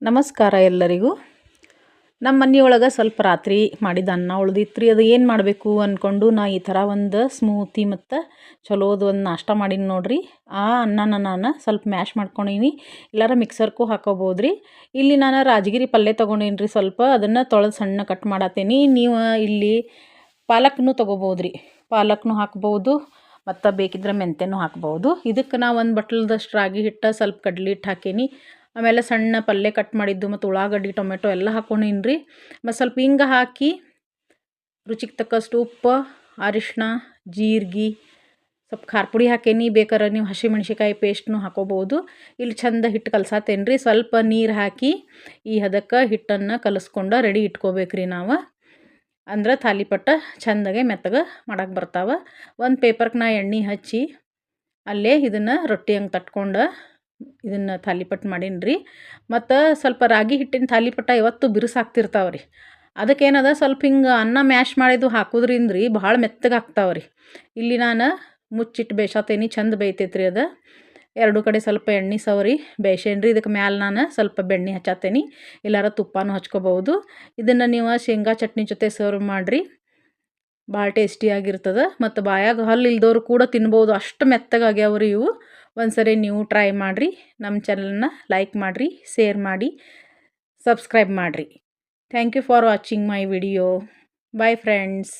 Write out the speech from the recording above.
ನಮಸ್ಕಾರ ಎಲ್ಲರಿಗೂ. ನಮ್ಮ ಮನೆಯೊಳಗೆ ಸ್ವಲ್ಪ ರಾತ್ರಿ ಮಾಡಿದ ಅನ್ನ ಉಳ್ದಿತ್ತು ರೀ. ಅದು ಏನು ಮಾಡಬೇಕು ಅಂದ್ಕೊಂಡು ನಾ ಈ ಥರ ಒಂದು ಸ್ಮೂತಿ ಮತ್ತು ಚಲೋದು ಒಂದು ನಾಷ್ಟ ಮಾಡೀನಿ ನೋಡ್ರಿ. ಆ ಅನ್ನನ ನಾನು ಸ್ವಲ್ಪ ಮ್ಯಾಶ್ ಮಾಡ್ಕೊಂಡೀನಿ, ಇಲ್ಲಾರ ಮಿಕ್ಸರ್ಗೂ ಹಾಕೋಬೋದು ರೀ. ಇಲ್ಲಿ ನಾನು ರಾಜಗಿರಿ ಪಲ್ಯ ತೊಗೊಂಡೀನಿ ರೀ. ಸ್ವಲ್ಪ ಅದನ್ನು ತೊಳೆದು ಸಣ್ಣ ಕಟ್ ಮಾಡತ್ತೀನಿ. ನೀವು ಇಲ್ಲಿ ಪಾಲಕ್ನು ತೊಗೋಬೋದು ರೀ. ಪಾಲಕ್ನು ಹಾಕ್ಬೋದು ಮತ್ತು ಬೇಕಿದ್ರೆ ಮೆಂತ್ಯನೂ ಹಾಕ್ಬೋದು. ಇದಕ್ಕೆ ನಾ ಒಂದು ಬಟ್ಲದಷ್ಟು ರಾಗಿ ಹಿಟ್ಟು, ಸ್ವಲ್ಪ ಕಡ್ಲೆ ಹಿಟ್ಟು ಹಾಕೀನಿ. ಆಮೇಲೆ ಸಣ್ಣ ಪಲ್ಯ ಕಟ್ ಮಾಡಿದ್ದು ಮತ್ತು ಉಳ್ಳಾಗಡ್ಡಿ ಟೊಮೆಟೊ ಎಲ್ಲ ಹಾಕ್ಕೊಂಡೀನಿ ರೀ. ಮತ್ತು ಸ್ವಲ್ಪ ಹಿಂಗೆ ಹಾಕಿ ರುಚಿಗೆ ತಕ್ಕಷ್ಟು ಉಪ್ಪು, ಅರಿಶಿನ, ಜೀರಿಗೆ, ಸ್ವಲ್ಪ ಖಾರ ಪುಡಿ ಹಾಕೇನಿ. ಬೇಕಾದ್ರೆ ನೀವು ಹಸಿಮೆಣ್ಸಿಕಾಯಿ ಪೇಸ್ಟ್ನು ಹಾಕೋಬೋದು. ಇಲ್ಲಿ ಚಂದ ಹಿಟ್ಟು ಕಲ್ಸಾತೇನೆ ರೀ. ಸ್ವಲ್ಪ ನೀರು ಹಾಕಿ ಈ ಹದಕ್ಕೆ ಹಿಟ್ಟನ್ನು ಕಲಿಸ್ಕೊಂಡು ರೆಡಿ ಇಟ್ಕೋಬೇಕ್ರಿ ನಾವು. ಅಂದ್ರೆ ತಾಲಿಪಟ್ಟ ಚಂದಾಗೆ ಮೆತ್ತಗೆ ಮಾಡಕ್ಕೆ ಬರ್ತಾವೆ. ಒಂದು ಪೇಪರ್ಗೆ ನಾ ಎಣ್ಣೆ ಹಚ್ಚಿ ಅಲ್ಲೇ ಇದನ್ನು ರೊಟ್ಟಿ ಹಂಗೆ ತಟ್ಕೊಂಡು ಇದನ್ನು ತಾಲಿಪಟ್ಟು ಮಾಡೀನಿ ರೀ. ಮತ್ತು ಸ್ವಲ್ಪ ರಾಗಿ ಹಿಟ್ಟಿನ ತಾಲಿಪಟ್ಟ ಯಾವತ್ತು ಬಿರುಸಾಗ್ತಿರ್ತಾವೆ ರೀ. ಅದಕ್ಕೇನದ ಸ್ವಲ್ಪ ಹಿಂಗೆ ಅನ್ನ ಮ್ಯಾಶ್ ಮಾಡಿದ್ದು ಹಾಕೋದ್ರಿಂದ ರೀ ಭಾಳ ಮೆತ್ತಗೆ ಆಗ್ತಾವೆ ರೀ. ಇಲ್ಲಿ ನಾನು ಮುಚ್ಚಿಟ್ಟು ಬೇಯಿಸತ್ತೇನಿ, ಚಂದ ಬೇಯ್ತೈತೆ ರೀ ಅದು. ಎರಡು ಕಡೆ ಸ್ವಲ್ಪ ಎಣ್ಣೆ ಸವರಿ ಬೇಯಿಸೇನಿ ರೀ. ಇದಕ್ಕೆ ಮ್ಯಾಲೆ ನಾನು ಸ್ವಲ್ಪ ಬೆಣ್ಣೆ ಹಚ್ಚತ್ತೇನಿ, ಇಲ್ಲಾರ ತುಪ್ಪನೂ ಹಚ್ಕೋಬೋದು. ಇದನ್ನು ನೀವು ಶೇಂಗಾ ಚಟ್ನಿ ಜೊತೆ ಸರ್ವ್ ಮಾಡಿರಿ, ಭಾಳ ಟೇಸ್ಟಿಯಾಗಿರ್ತದೆ. ಮತ್ತು ಬಾಯಾಗ ಹಲ್ಲು ಇಲ್ದವ್ರು ಕೂಡ ತಿನ್ಬೋದು, ಅಷ್ಟು ಮೆತ್ತಗಾಗ್ಯಾವ ರೀ ಇವು. ಒಂದ್ಸರಿ ನೀವು ಟ್ರೈ ಮಾಡಿರಿ. ನಮ್ಮ ಚಾನಲ್ನ ಲೈಕ್ ಮಾಡಿರಿ, ಶೇರ್ ಮಾಡಿ, ಸಬ್ಸ್ಕ್ರೈಬ್ ಮಾಡಿರಿ. Thank you for watching my video. Bye friends.